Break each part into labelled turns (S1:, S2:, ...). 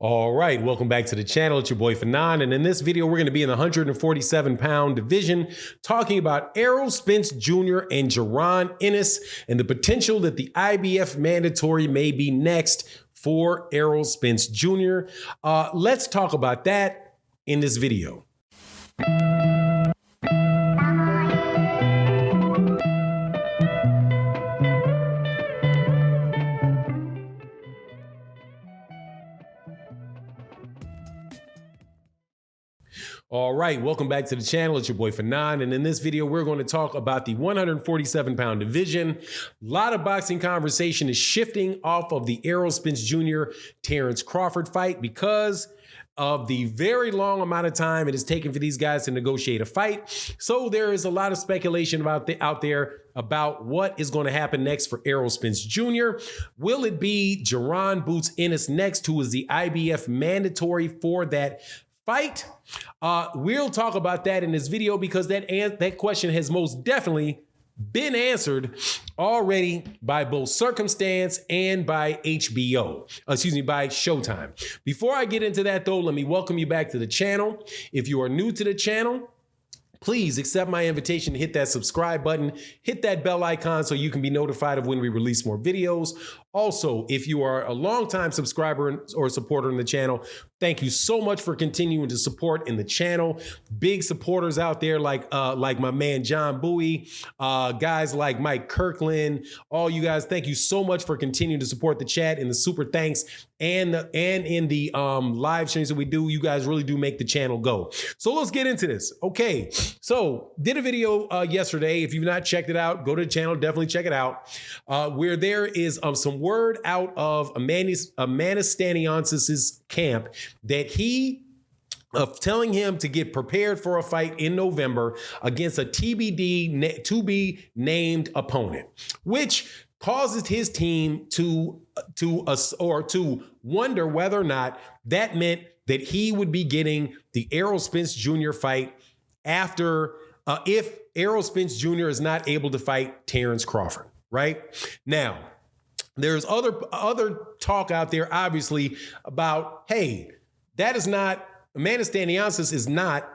S1: All right, welcome back to the channel. It's your boy Fanon, and in this video, we're going to be in the 147-pound division talking about Errol Spence Jr. and Jaron Ennis and the potential that the IBF mandatory may be next for Errol Spence Jr. Let's talk about that in this video. All right, welcome back to the channel. It's your boy Fanon, and in this video, we're going to talk about the 147-pound division. A lot of boxing conversation is shifting off of the Errol Spence Jr. Terence Crawford fight because of the very long amount of time it has taken for these guys to negotiate a fight. So there is a lot of speculation out there about what is going to happen next for Errol Spence Jr. Will it be Jaron Boots Ennis next, who is the IBF mandatory for that fight? We'll talk about that in this video because that question has most definitely been answered already by both Circumstance and by by Showtime. Before I get into that though, let me welcome you back to the channel. If you are new to the channel, please accept my invitation to hit that subscribe button, hit that bell icon so you can be notified of when we release more videos. Also, if you are a longtime subscriber or supporter in the channel, thank you so much for continuing to support in the channel. Big supporters out there like my man John Bowie, guys like Mike Kirkland, all you guys, thank you so much for continuing to support the chat and the super thanks and in the live streams that we do. You guys really do make the channel go. So let's get into this. Okay, so did a video yesterday. If you've not checked it out, go to the channel, definitely check it out, where there is some word out of Manis Stanionis' camp that he telling him to get prepared for a fight in November against a TBD to be named opponent, which causes his team to wonder whether or not that meant that he would be getting the Errol Spence Jr. fight after if Errol Spence Jr. is not able to fight Terence Crawford. Right now, there's other talk out there, obviously, about, hey, that is not, Manis Stanionis is not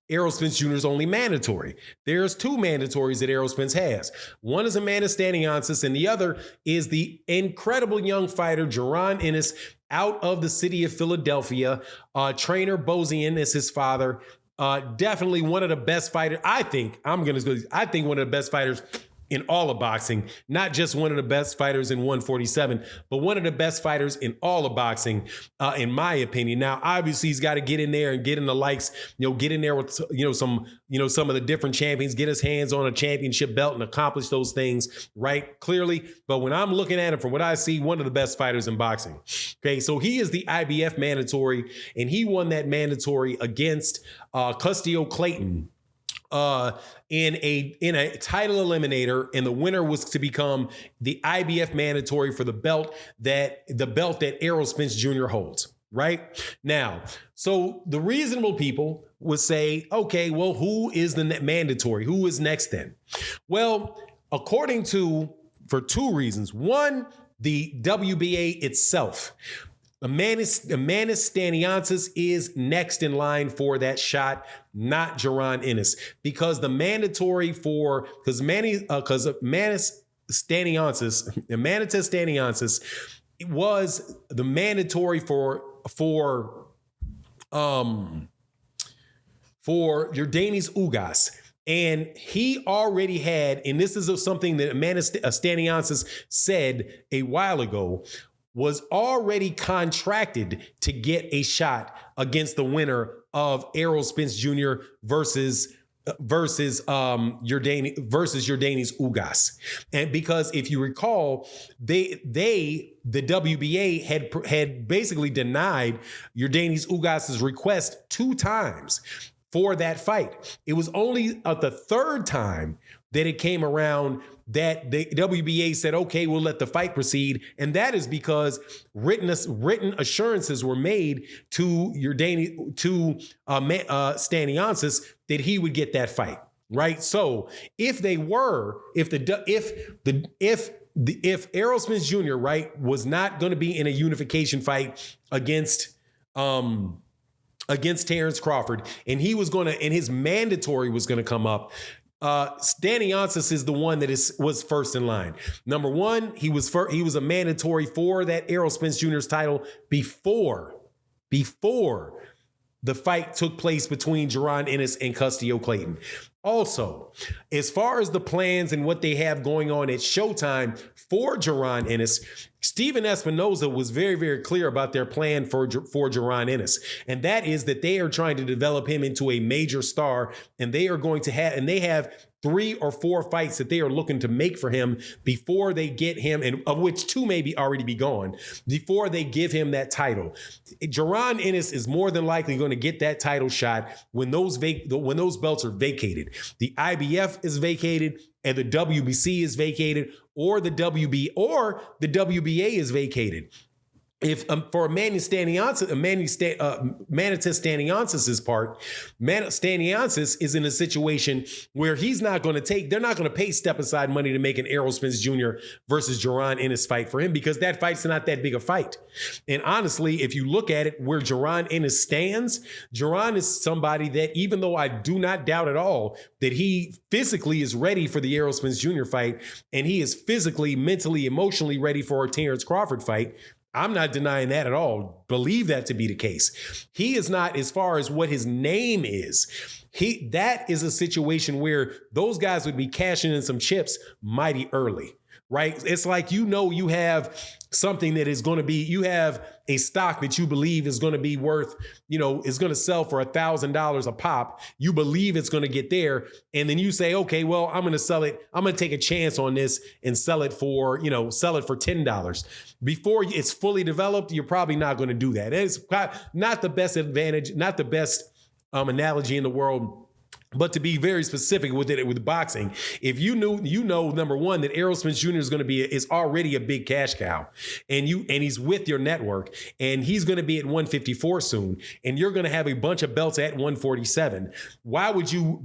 S1: Errol Spence Jr.'s only mandatory. There's two mandatories that Errol Spence has. One is a Manis Stanionis, and the other is the incredible young fighter, Jaron Ennis, out of the city of Philadelphia. Trainer Bozian is his father. Definitely one of the best fighters. I think one of the best fighters in all of boxing, not just one of the best fighters in 147, but one of the best fighters in all of boxing, in my opinion. Now, obviously, he's got to get in there and get in the likes, get in there with, some of the different champions, get his hands on a championship belt and accomplish those things, right? Clearly. But when I'm looking at him, from what I see, one of the best fighters in boxing. Okay, so he is the IBF mandatory, and he won that mandatory against Custio Clayton in a title eliminator, and the winner was to become the IBF mandatory for the belt that Errol Spence Jr. holds. Right now, so the reasonable people would say, okay, well, who is the mandatory? Who is next then? Well, for two reasons. One, the WBA itself. Manis Stanionis is next in line for that shot, not Jaron Ennis, because the mandatory because Manis Stanionis was the mandatory for Yordenis Ugas. And he already had, and this is something that Manis Stanionis said a while ago, was already contracted to get a shot against the winner of Errol Spence Jr. versus Yordenis Ugas. And because if you recall, the WBA had basically denied Yordenis Ugas's request 2 times for that fight. It was only at the third time that it came around that the WBA said, okay, we'll let the fight proceed. And that is because written assurances were made to Stanionis that he would get that fight, right? So if Errol Spence Jr., right, was not going to be in a unification fight against against Terence Crawford, and he was and his mandatory was gonna come up. Stanionis is the one that was first in line. Number one, he was a mandatory for that Errol Spence Jr.'s title before the fight took place between Jaron Ennis and Custio Clayton. Also, as far as the plans and what they have going on at Showtime for Jaron Ennis, Steven Espinoza was very, very clear about their plan for Jaron Ennis. And that is that they are trying to develop him into a major star, and they are going to have, and they have 3 or 4 fights that they are looking to make for him before they get him, and of which 2 maybe already be gone, before they give him that title. Jaron Ennis is more than likely going to get that title shot when those belts are vacated. The IBF is vacated and the WBC is vacated, or the WBA is vacated. If for Mantains Stanionis' part, Stanionis is in a situation where he's not going to they're not going to pay step aside money to make an Errol Spence Jr. versus Jaron Ennis fight for him, because that fight's not that big a fight. And honestly, if you look at it where Jaron Ennis stands, Jaron is somebody that, even though I do not doubt at all that he physically is ready for the Errol Spence Jr. fight, and he is physically, mentally, emotionally ready for a Terence Crawford fight, I'm not denying that at all. Believe that to be the case. He is not, as far as what his name is, that is a situation where those guys would be cashing in some chips mighty early, right? It's like, you have something that is going to be, you have a stock that you believe is going to be worth, is going to sell for $1,000 a pop. You believe it's going to get there. And then you say, okay, well, I'm going to sell it. I'm going to take a chance on this and sell it for $10. Before it's fully developed, you're probably not going to do that. It's not the best advantage, not the best analogy in the world. But to be very specific with it, with boxing, if you know, number one, that Errol Spence Jr. is already a big cash cow, and he's with your network, and he's going to be at 154 soon, and you're going to have a bunch of belts at 147. Why would you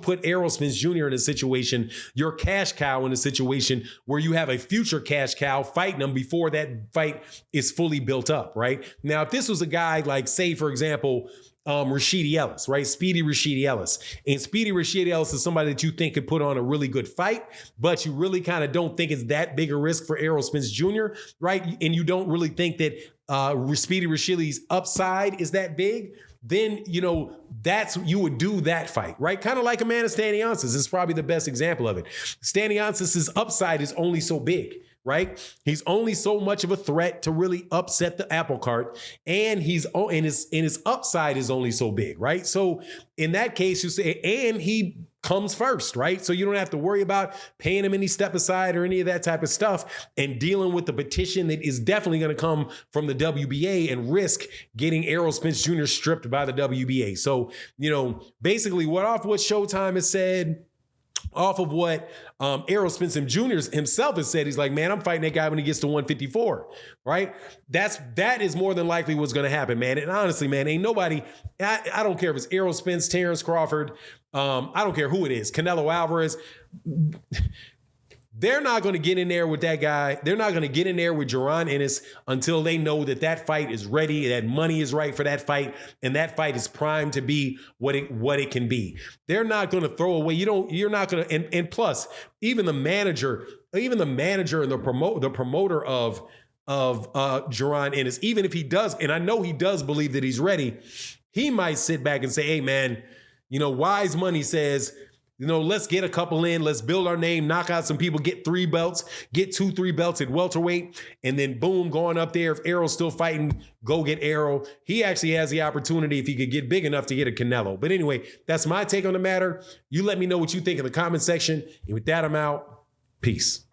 S1: put Errol Spence Jr. in a situation, your cash cow, in a situation where you have a future cash cow fighting him before that fight is fully built up, right? Now, if this was a guy like, say, for example, Rashidi Ellis, right? Speedy Rashidi Ellis. And Speedy Rashidi Ellis is somebody that you think could put on a really good fight, but you really kind of don't think it's that big a risk for Errol Spence Jr., right? And you don't really think that Speedy Rashidi's upside is that big. Then, you would do that fight, right? Kind of like a man of Stanionis is probably the best example of it. Stanionis' upside is only so big, right? He's only so much of a threat to really upset the apple cart, and his upside is only so big, right? So in that case, you say, and he comes first, right? So you don't have to worry about paying him any step aside or any of that type of stuff, and dealing with the petition that is definitely going to come from the WBA and risk getting Errol Spence Jr. stripped by the WBA. So, basically what Showtime has said, off of what Errol Spence Jr. himself has said, he's like, man, I'm fighting that guy when he gets to 154, right? That is more than likely what's going to happen, man. And honestly, man, ain't nobody, I don't care if it's Errol Spence, Terence Crawford, I don't care who it is, Canelo Alvarez. They're not going to get in there with that guy. They're not going to get in there with Jaron Ennis until they know that fight is ready, that money is right for that fight, and that fight is primed to be what it can be. They're not going to throw away. You're not going to. And plus, even the manager and the promoter of Jaron Ennis, even if he does, and I know he does believe that he's ready, he might sit back and say, "Hey, man, wise money says, let's get a couple in, let's build our name, knock out some people, get 3 belts, get 2-3 belts at welterweight, and then boom, going up there. If Errol's still fighting, go get Errol." He actually has the opportunity, if he could get big enough, to get a Canelo. But anyway, that's my take on the matter. You let me know what you think in the comment section. And with that, I'm out. Peace.